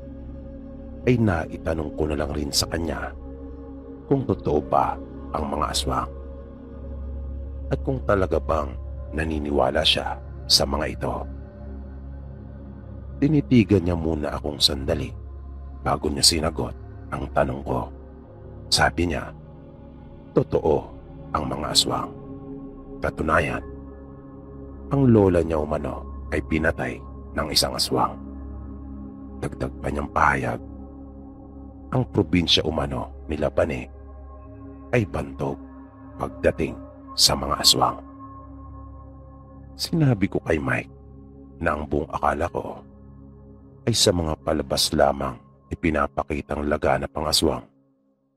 ay naitanong ko na lang rin sa kanya kung totoo ba ang mga aswang at kung talaga bang naniniwala siya sa mga ito. Tinitigan niya muna akong sandali bago niya sinagot ang tanong ko. Sabi niya, totoo ang mga aswang. Katunayan, ang lola niya umano ay pinatay ng isang aswang. Dagdag pa niyang pahayag, ang probinsya umano nila Bane ay bantog pagdating sa mga aswang. Sinabi ko kay Mike na ang buong akala ko ay sa mga palabas lamang ipinapakitang laganap ang aswang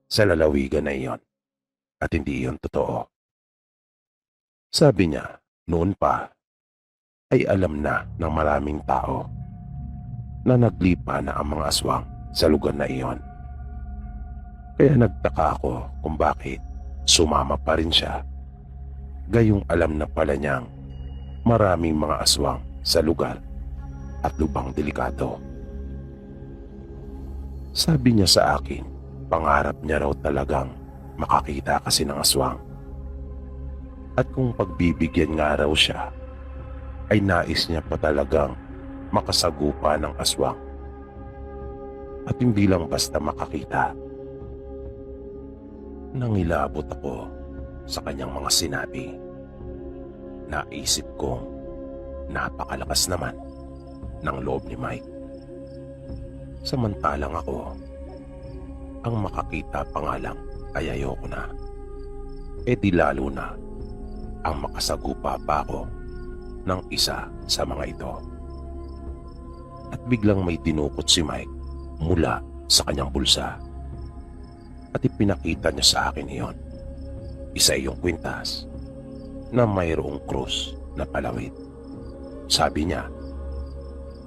sa lalawigan na iyon at hindi iyon totoo. Sabi niya, noon pa ay alam na ng maraming tao na naglipa na ang mga aswang sa lugar na iyon. Kaya nagtaka ako kung bakit sumama pa rin siya. Gayong alam na pala niyang maraming mga aswang sa lugar at lubang delikado. Sabi niya sa akin, pangarap niya raw talagang makakita kasi ng aswang. At kung pagbibigyan nga raw siya, ay nais niya pa talagang makasagupa ng aswang. At hindi lang basta makakita. Nangilabot ako sa kanyang mga sinabi. Naisip kong napakalakas naman ng loob ni Mike. Samantalang ako, ang makakita pa nga lang ay ayoko na. E di lalo na ang makasagupa pa ako ng isa sa mga ito. At biglang may dinukot si Mike mula sa kanyang bulsa. At ipinakita niya sa akin iyon. Isa yung kwintas na mayroong krus na palawit. Sabi niya,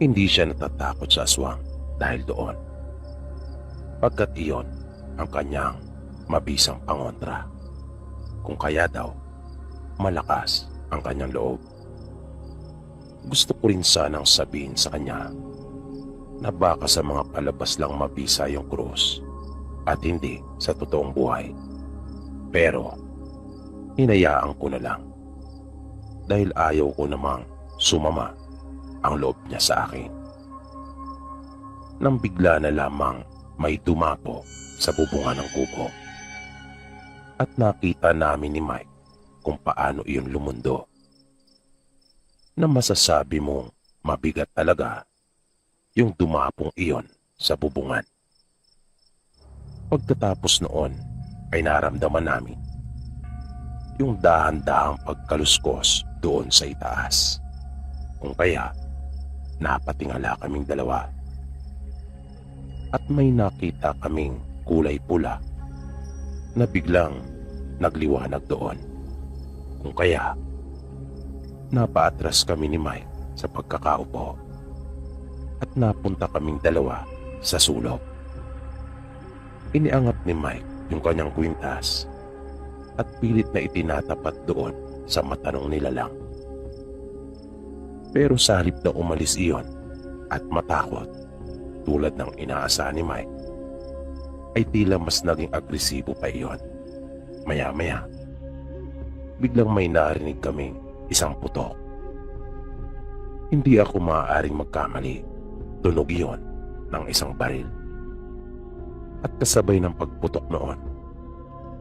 hindi siya natatakot sa aswang dahil doon. Pagkat iyon ang kanyang mabisang pangontra. Kung kaya daw, malakas ang kanyang loob. Gusto ko rin sanang sabihin sa kanya na baka sa mga palabas lang mabisa yung krus at hindi sa totoong buhay. Pero hinayaan ko na lang dahil ayaw ko namang sumama ang loob niya sa akin. Nang bigla na lamang may dumapo sa bubungan ng kubo at nakita namin ni Mike kung paano iyon lumundo, na masasabi mong mabigat talaga yung dumapong iyon sa bubungan. Pagkatapos noon ay naramdaman namin yung dahan-dahang pagkaluskos doon sa itaas. Kung kaya napatingala kaming dalawa at may nakita kaming kulay pula na biglang nagliwanag doon. Kung kaya napaatras kami ni Mike sa pagkakaupo at napunta kaming dalawa sa sulok. Iniangat ni Mike yung kanyang kwintas at pilit na itinatapat doon sa mata ng nilalang. Pero sa halip na umalis iyon at matakot tulad ng inaasahan ni Mike, ay tila mas naging agresibo pa iyon. Maya-maya, biglang may narinig kaming isang putok. Hindi ako maaaring magkamali. Tunog iyon ng isang baril. At kasabay ng pagputok noon,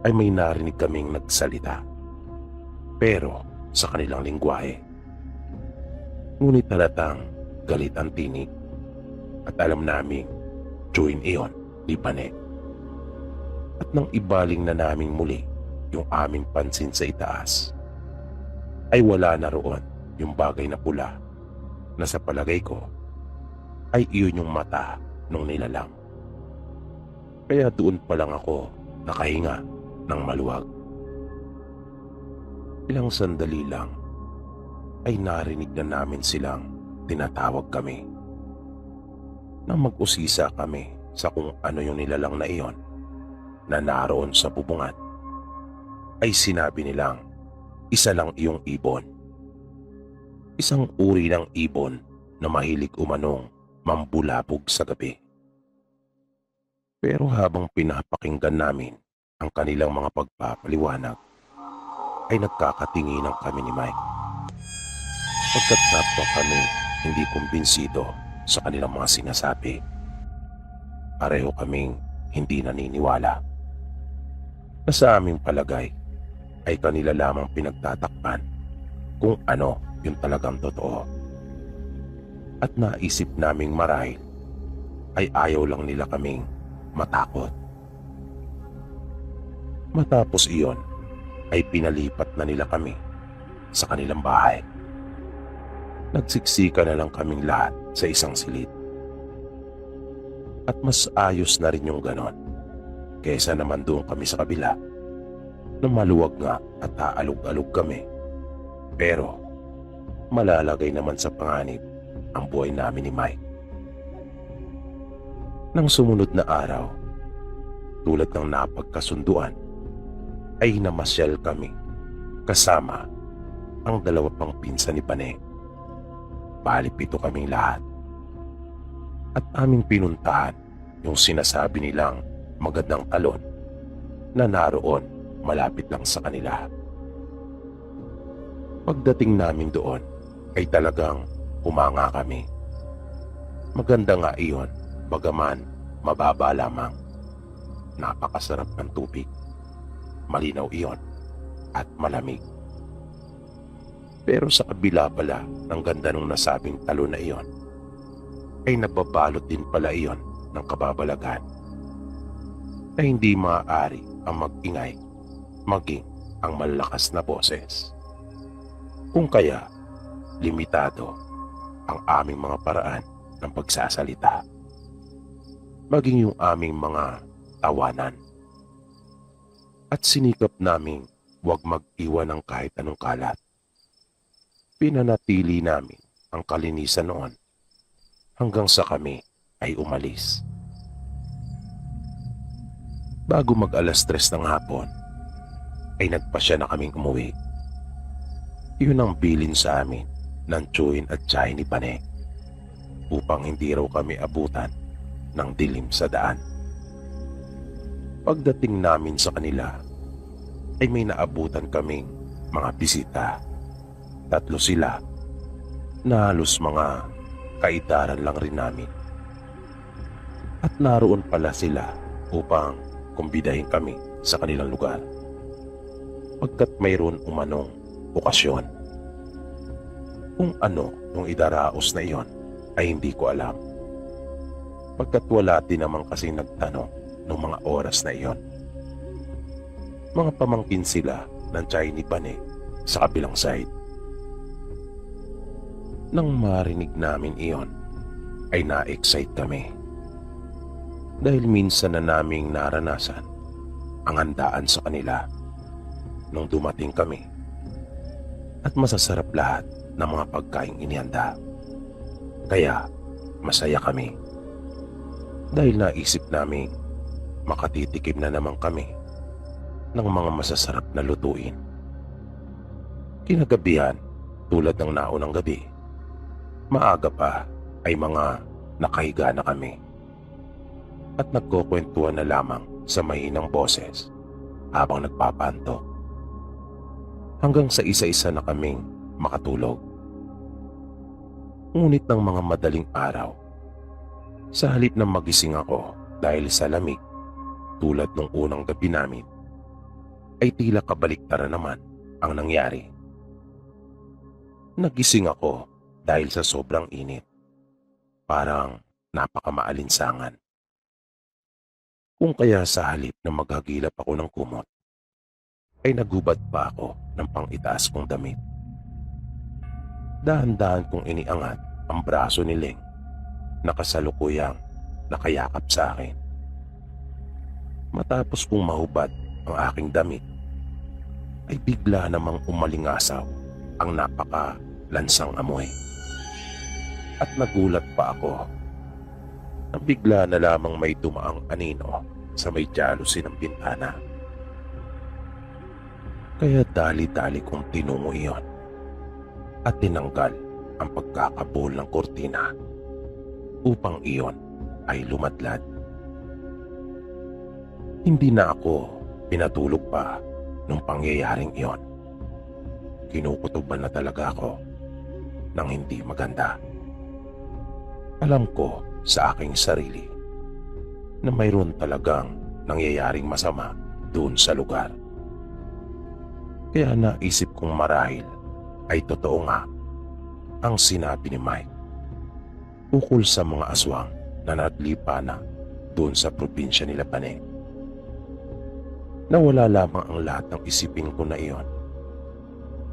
ay may narinig kaming nagsalita. Pero sa kanilang lingwahe. Ngunit halatang galit ang tinig at alam naming tsuin iyon ni Pane. At nang ibaling na naming muli yung aming pansin sa itaas, ay wala na roon yung bagay na pula na sa palagay ko ay iyon yung mata nung nilalang. Kaya doon pa lang ako nakahinga ng maluwag. Ilang sandali lang ay narinig na namin silang tinatawag kami. Nang mag-usisa kami sa kung ano yung nilalang na iyon na naroon sa bubungan, ay sinabi nilang isa lang iyong ibon. Isang uri ng ibon na mahilig umanong mambulabog sa gabi. Pero habang pinapakinggan namin ang kanilang mga pagpapaliwanag, ay nagkakatinginan kami ni Mike. Pagkat kapwa kami hindi kumbinsido sa kanilang mga sinasabi, pareho kaming hindi naniniwala na sa aming palagay ay kanila lamang pinagtatakpan kung ano yung talagang totoo. At naisip naming marahil ay ayaw lang nila kaming matakot. Matapos iyon ay pinalipat na nila kami sa kanilang bahay. Nagsiksika na lang kaming lahat sa isang silid. At mas ayos na rin yung ganon kaysa naman doon kami sa kabila na maluwag nga at aalog-alog kami. Pero malalagay naman sa panganib ang buhay namin ni Mike. Nang sumunod na araw, tulad ng napagkasunduan, ay namasyal kami kasama ang dalawa pang pinsan ni Pane. Bali 7 kaming lahat. At aming pinuntahan yung sinasabi nilang magandang talon na naroon malapit lang sa kanila. Pagdating namin doon ay talagang humanga kami. Maganda nga iyon, bagaman mababa lamang. Napakasarap ng tubig. Malinaw iyon at malamig. Pero sa kabila pala ng ganda ng nasabing talon na iyon, ay nagbabalot din pala iyon ng kababalagan na hindi maaari ang mag-ingay maging ang malakas na boses. Kung kaya, limitado ang aming mga paraan ng pagsasalita, maging yung aming mga tawanan. At sinikap naming huwag mag-iwan ng kahit anong kalat. Pinanatili namin ang kalinisan noon hanggang sa kami ay umalis. Bago mag-alas 3 ng hapon, ay nagpasya na kaming umuwi. Yun ang bilin sa amin ng tsuhin at tiyahin ni Pane upang hindi raw kami abutan ng dilim sa daan. Pagdating namin sa kanila, ay may naabutan kaming mga bisita. 3 sila na halos mga kaitaran lang rin namin. At naroon pala sila upang kumbidahin kami sa kanilang lugar, pagkat mayroon umanong okasyon. Kung ano yung idaraos na iyon ay hindi ko alam, pagkat wala din naman kasi nagtanong noong mga oras na iyon. Mga pamangkin sila ng tiyahin ni Pane sa kabilang side. Nang marinig namin iyon, ay na-excite kami. Dahil minsan na naming naranasan ang handaan sa kanila nung dumating kami. At masasarap lahat ng mga pagkaing inihanda. Kaya masaya kami. Dahil naisip namin makatitikim na naman kami ng mga masasarap na lutuin. Kinagabihan, tulad ng naunang gabi, maaga pa ay mga nakahiga na kami at nagkukwentuhan na lamang sa mahinang boses habang nagpapanto. Hanggang sa isa-isa na kaming makatulog. Ngunit ng mga madaling araw, sa halip na magising ako dahil sa lamig tulad ng unang gabi namin, ay tila kabaliktaran naman ang nangyari. Nagising ako dahil sa sobrang init. Parang napakamaalinsangan. Kung kaya sa halip na maghagilap ako ng kumot, ay nagubad pa ako ng pang-itaas kong damit. Dahan-dahan kong iniangat ang braso ni Leng na kasalukuyang nakayakap sa akin. Matapos kong mahubad ang aking damit, ay bigla namang umalingasaw ang napaka-lansang amoy. At nagulat pa ako na bigla na lamang may tumaang anino sa may jalusi ng bintana. Kaya dali-dali kong tinungo iyon at tinanggal ang pagkakabol ng kortina upang iyon ay lumadlad. Hindi na ako pinatulog pa nung pangyayaring iyon. Kinukutuban na talaga ako ng hindi maganda. Alam ko sa aking sarili na mayroon talagang nangyayaring masama doon sa lugar. Kaya naisip kong marahil ay totoo nga ang sinabi ni Mike ukol sa mga aswang na naglipa na doon sa probinsya nila Paneng. Nawala lamang ang lahat ng isipin ko na iyon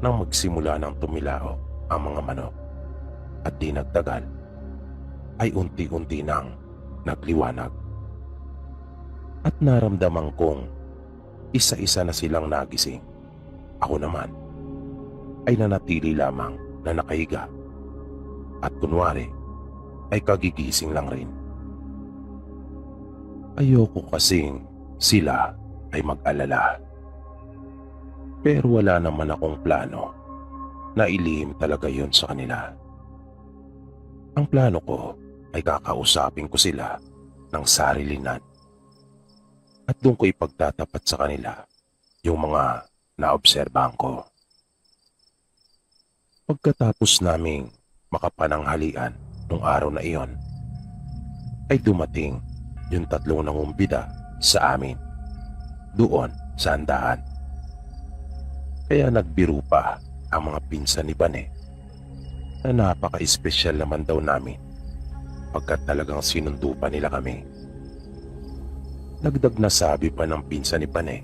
nang magsimula ng tumilao ang mga manok at di nagtagal ay unti-unti nang nagliwanag. At naramdaman kong isa-isa na silang nagising. Ako naman ay nanatili lamang na nakahiga at kunwari ay kagigising lang rin. Ayoko kasing sila ay mag-alala. Pero wala naman akong plano na ilihim talaga yon sa kanila. Ang plano ko ay kakausapin ko sila ng sarilinan at doon ko ipagtatapat sa kanila yung mga naobserbahan ko. Pagkatapos naming makapananghalian nung araw na iyon, ay dumating yung 3 nangumbida sa amin doon sa handaan. Kaya nagbiro pa ang mga pinsan ni Bane na napaka-espesyal naman daw namin pagkat talagang sinundo pa nila kami. Dagdag na sabi pa ng pinsan ni Bane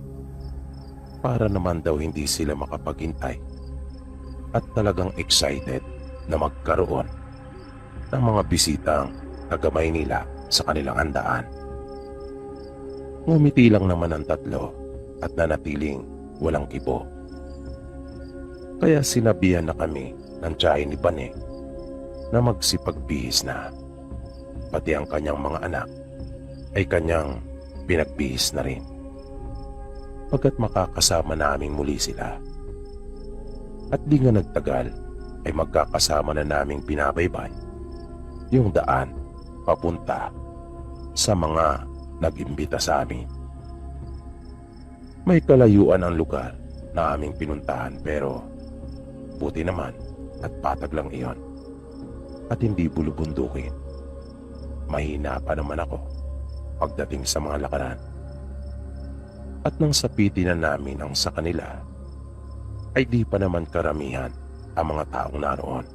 para naman daw hindi sila makapaghintay at talagang excited na magkaroon ng mga bisitang taga Maynila sa kanilang handaan. Ngumiti lang naman ang tatlo at nanatiling walang kibo. Kaya sinabihan na kami ng tiyahin ni Bane na magsipagbihis na. Pati ang kanyang mga anak ay kanyang pinagbihis na rin. Pagkat makakasama namin muli sila. At di nga nagtagal ay magkakasama na naming binabaybay yung daan papunta sa mga nag-imbita sa amin. May kalayuan ang lugar na aming pinuntahan pero buti naman at patag lang iyon at hindi bulubundukin. Mahina pa naman ako pagdating sa mga lakaran. At nang sapitin na namin ang sa kanila ay di pa naman karamihan ang mga taong naroon.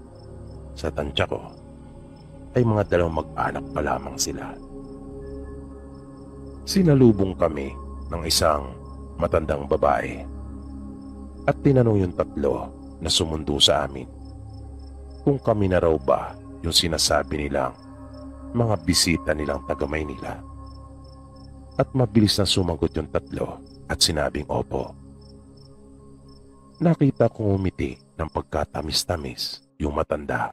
Sa tansya ko ay mga dalawang mag-anak pa lamang sila. Sinalubong kami ng isang matandang babae at tinanong yung tatlo na sumundo sa amin kung kami na raw ba yung sinasabi nilang mga bisita nilang taga Maynila. At mabilis na sumagot yung tatlo at sinabing opo. Nakita kong umiti ng pagkatamis-tamis yung matanda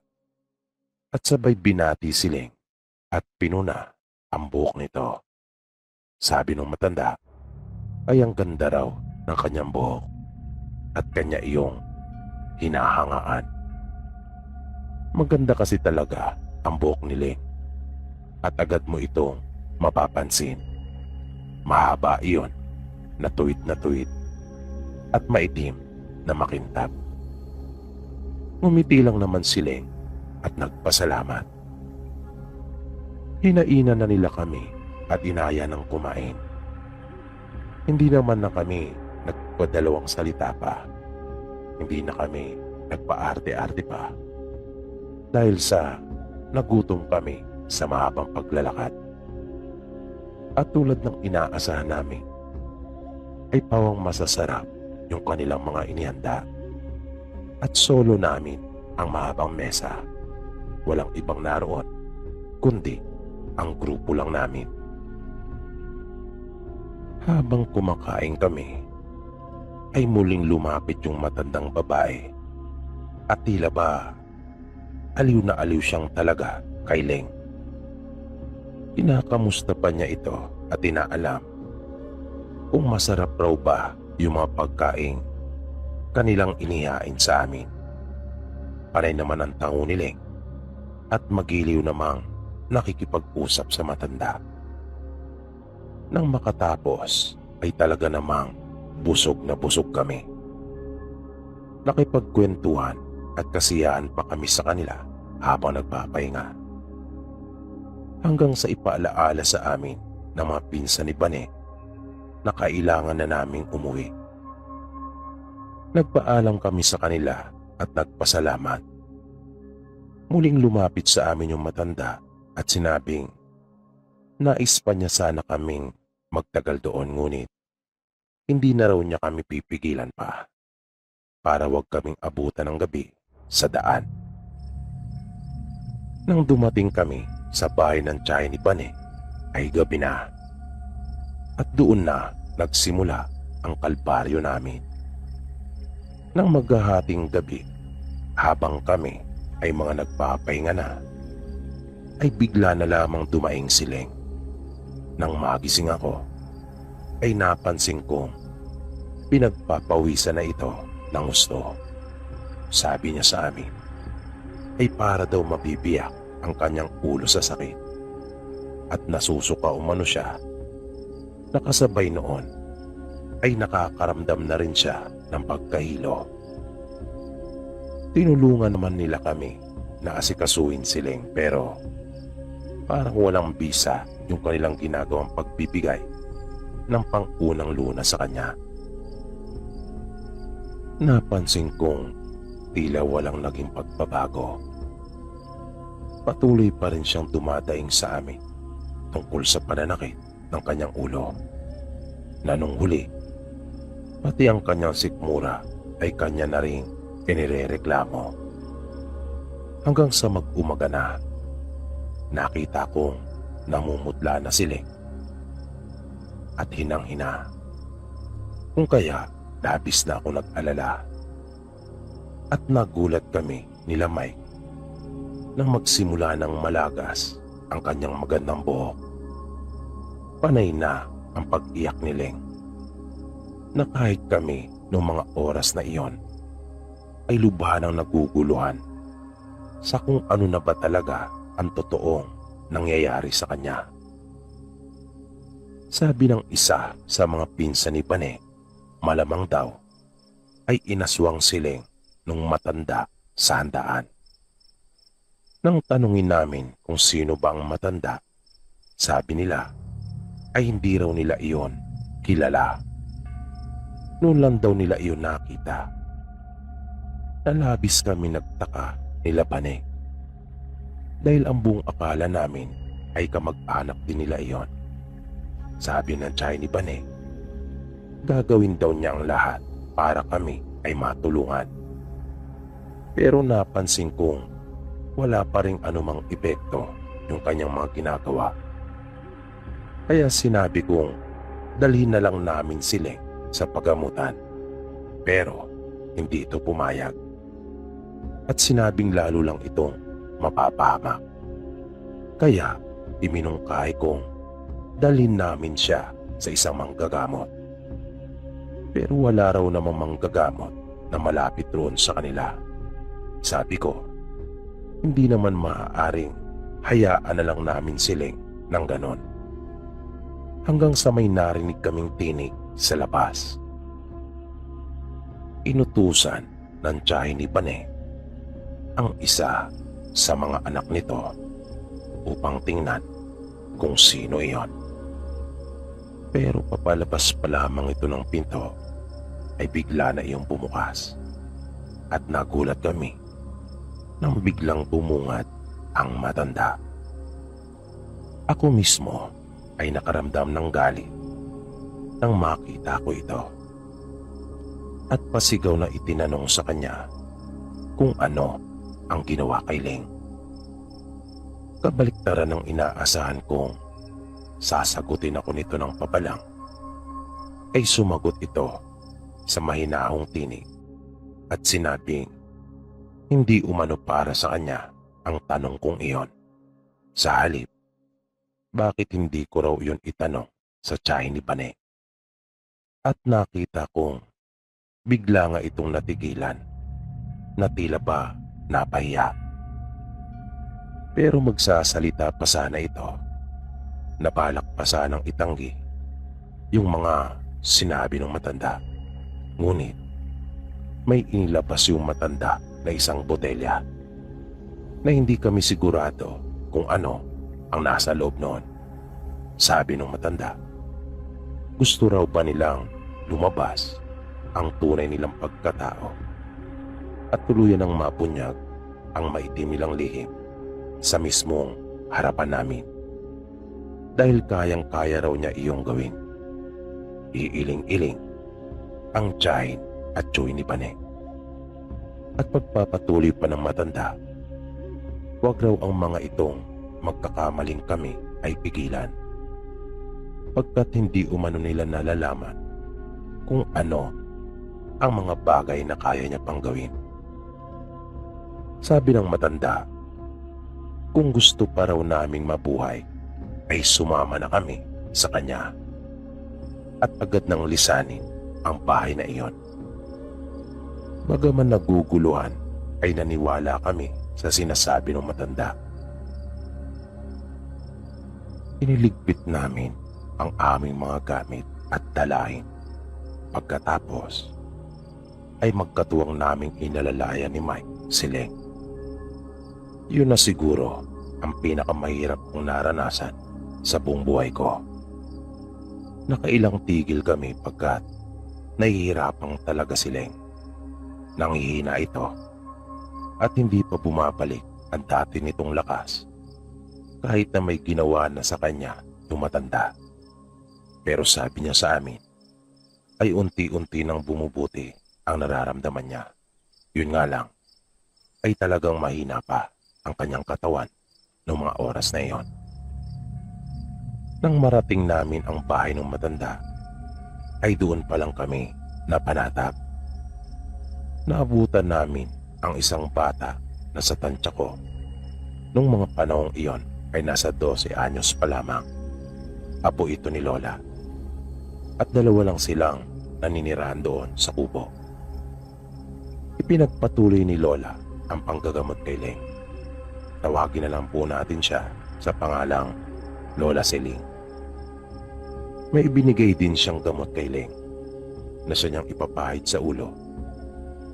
at sabay binati siling at pinuna ang buhok nito. Sabi ng matanda ay ang ganda raw ng kanyang buhok at kanya iyong hinahangaan. Maganda kasi talaga ang buhok ni Ling at agad mo itong mapapansin. Mahaba iyon na tuwid at maitim na makintab. Ngumiti lang naman si Ling at nagpasalamat. Hinainan na nila kami at inaya ng kumain. Hindi naman na kami nagpadalawang salita pa. Hindi na kami nagpaarte-arte pa. Dahil sa nagutom kami sa mahabang paglalakad. At tulad ng inaasahan namin, ay pawang masasarap yung kanilang mga inihanda. At solo namin ang mahabang mesa. Walang ibang naroon, kundi ang grupo lang namin. Habang kumakain kami, ay muling lumapit yung matandang babae at tila ba aliw na aliw siyang talaga kay Ling. Kinakamusta pa niya ito at inaalam kung masarap raw ba yung mga pagkain kanilang inihain sa amin. Panay naman ang tango ni Ling at magiliw namang nakikipag-usap sa matanda. Nang makatapos ay talaga namang busog na busog kami. Nakipagkwentuhan at kasiyahan pa kami sa kanila habang nagpapahinga. Hanggang sa ipaalaala sa amin ng mga pinsan ni Bane na kailangan na naming umuwi. Nagpaalam kami sa kanila at nagpasalamat. Muling lumapit sa amin yung matanda at sinabing nais pa niya sana kaming magtagal doon ngunit hindi na raw niya kami pipigilan pa para wag kaming abutan ng gabi sa daan. Nang dumating kami sa bahay ng tiyahin ni Bane ay gabi na at doon na nagsimula ang kalbaryo namin. Nang maghahating gabi habang kami ay mga nagpapahinga na ay bigla na lamang dumaing si Ling. Nang magising ako ay napansin kong pinagpapawisan na ito ng gusto. Sabi niya sa amin ay para daw mabibiyak ang kanyang ulo sa sakit at nasusuka umano siya. Nakasabay noon ay nakakaramdam na rin siya ng pagkahilo. Tinulungan naman nila kami na asikasuhin si Ling pero parang walang bisa yung kanilang ginagawang pagbibigay ng pang-unang luna sa kanya. Napansin kong tila walang naging pagbabago. Patuloy pa rin siyang dumadaing sa amin tungkol sa pananakit ng kanyang ulo. Na nung huli, pati ang kanyang sikmura ay kanya na rin inirereklamo. Hanggang sa mag-umaga na, nakita kong namumutla na sila at hinang-hina. Kung kaya, labis na ako nag-alala. At nagulat kami nila Mike nang magsimula ng malagas ang kanyang magandang buhok. Panay na ang pag-iyak ni Leng, na kahit kami noong mga oras na iyon ay lubhanang naguguluhan sa kung ano na ba talaga ang totoong nangyayari sa kanya. Sabi ng isa sa mga pinsan ni Pane, malamang daw ay inaswang si Leng nung matanda sa handaan. Nang tanungin namin kung sino ba ang matanda, sabi nila ay hindi raw nila iyon kilala. Noon lang daw nila iyon nakita. Nalabis kami nagtaka nila Pane, dahil ang buong akala namin ay kamag-anak din nila iyon. Sabi ng tiyahin ni Pane, gagawin daw niya ang lahat para kami ay matulungan. Pero napansin kong wala pa ring anumang epekto yung kanyang mga ginagawa. Kaya sinabi kong dalhin na lang namin sila sa pagamutan. Pero hindi ito pumayag. At sinabing lalo lang itong mapapahamak. Kaya iminungkahi kong dalhin namin siya sa isang manggagamot. Pero wala raw namang manggagamot na malapit roon sa kanila. Sabi ko, hindi naman maaaring hayaan na lang namin siling ng ganon. Hanggang sa may narinig kaming tinig sa labas. Inutusan ng tiyahin ni Pane ang isa sa mga anak nito upang tingnan kung sino iyon. Pero papalabas pa lamang ito ng pinto ay bigla na iyong bumukas at nagulat kami nang biglang bumungad ang matanda. Ako mismo ay nakaramdam ng galit nang makita ko ito at pasigaw na itinanong sa kanya kung ano ang ginawa kay Leng. Kabaliktaran ng inaasahan kong sasagutin ako nito ng pabalang, ay sumagot ito sa mahinahong tinig at sinabing hindi umano para sa kanya ang tanong kong iyon. Sa halip, bakit hindi ko raw yun itanong sa tiyahin ni Pane? At nakita kong bigla nga itong natigilan na tila ba napahiya. Pero magsasalita pa sana ito. Napalak pa sanang itanggi yung mga sinabi ng matanda. Ngunit may inilabas yung matanda na isang botelya na hindi kami sigurado kung ano ang nasa loob noon. Sabi ng matanda, gusto raw ba nilang lumabas ang tunay nilang pagkatao at tuluyan ng mapunyag ang maitim nilang lihim sa mismong harapan namin. Dahil kayang-kaya raw niya iyong gawin. Iiling-iling ang tiyahin at tsuy ni Pane. At pagpapatuloy pa ng matanda, huwag raw ang mga itong magkakamaling kami ay pigilan, pagkat hindi umano nila nalalaman kung ano ang mga bagay na kaya niya pang gawin. Sabi ng matanda, kung gusto pa raw naming mabuhay, ay sumama na kami sa kanya at agad nang lisanin ang bahay na iyon. Bagaman naguguluhan, ay naniwala kami sa sinasabi ng matanda. Iniligpit namin ang aming mga gamit at dalahin. Pagkatapos, ay magkatuwang naming inalalayan ni Mike si Leng. Yun na siguro ang pinakamahirap kong naranasan sa buong buhay ko. Nakailang tigil kami pagkat nahihirapang talaga si Leng Nangihina ito at hindi pa bumabalik ang dati nitong lakas kahit na may ginawa na sa kanya yung matanda. Pero sabi niya sa amin ay unti-unti nang bumubuti ang nararamdaman niya. Yun nga lang ay talagang mahina pa ang kanyang katawan noong mga oras na iyon. Nang marating namin ang bahay ng matanda ay doon pa lang kami napanatag. Naabutan namin ang isang bata na sa tansya ko. Nung mga panahong iyon ay nasa 12 anyos pa lamang. Apo ito ni Lola. At dalawa lang silang naninirahan doon sa kubo. Ipinagpatuloy ni Lola ang panggagamot kay Leng. Tawagin na lang po natin siya sa pangalang Lola Siling. May ibinigay din siyang gamot kay Leng na siya niyang ipapahid sa ulo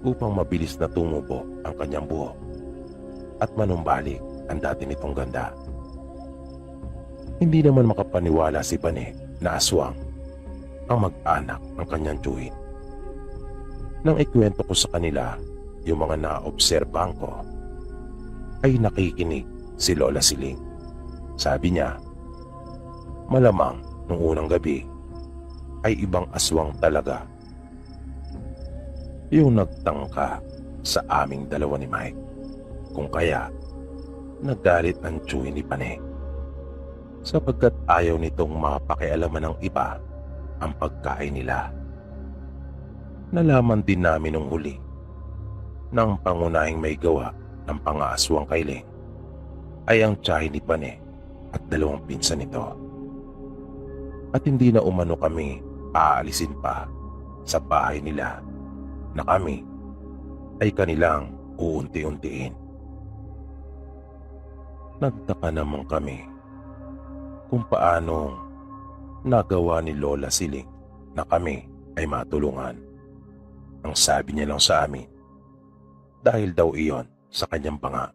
upang mabilis na tumubo ang kanyang buhok at manumbalik ang dati nitong ganda. Hindi naman makapaniwala si Bane na aswang ang mag-anak ng kanyang tiyuhin. Nang ikwento ko sa kanila yung mga naobserbahan ko, ay nakikinig si Lola Siling. Sabi niya, malamang nung unang gabi ay ibang aswang talaga yung nagtangka sa aming dalawa ni Mike. Kung kaya, nagalit ang tiyuhin ni Pane sapagkat ayaw nitong mapakialaman ng iba ang pagkain nila. Nalaman din namin nung huli na ang pangunahing may gawa ng pang-aaswang kay Leng ay ang tiyahin ni Pane at dalawang pinsan nito. At hindi na umano kami aalisin pa sa bahay nila na kami ay kanilang uunti-untiin. Nagtaka naman kami kung paanong nagawa ni Lola Siling na kami ay matulungan. Ang sabi niya lang sa amin, dahil daw iyon sa kanyang panga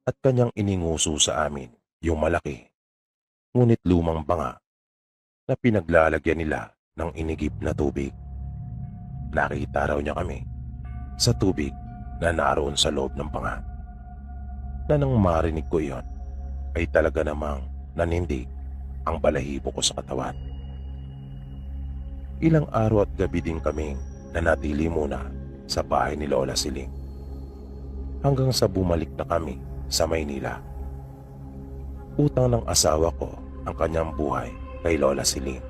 at kanyang ininguso sa amin yung malaki ngunit lumang panga na pinaglalagyan nila ng inigib na tubig. Nakita raw niya kami sa tubig na naroon sa loob ng panga. Na nang marinig ko iyon, ay talaga namang nanindig ang balahibo ko sa katawan. Ilang araw at gabi din kaming nanatili muna sa bahay ni Lola Siling hanggang sa bumalik na kami sa Maynila. Utang ng asawa ko ang kanyang buhay kay Lola Siling.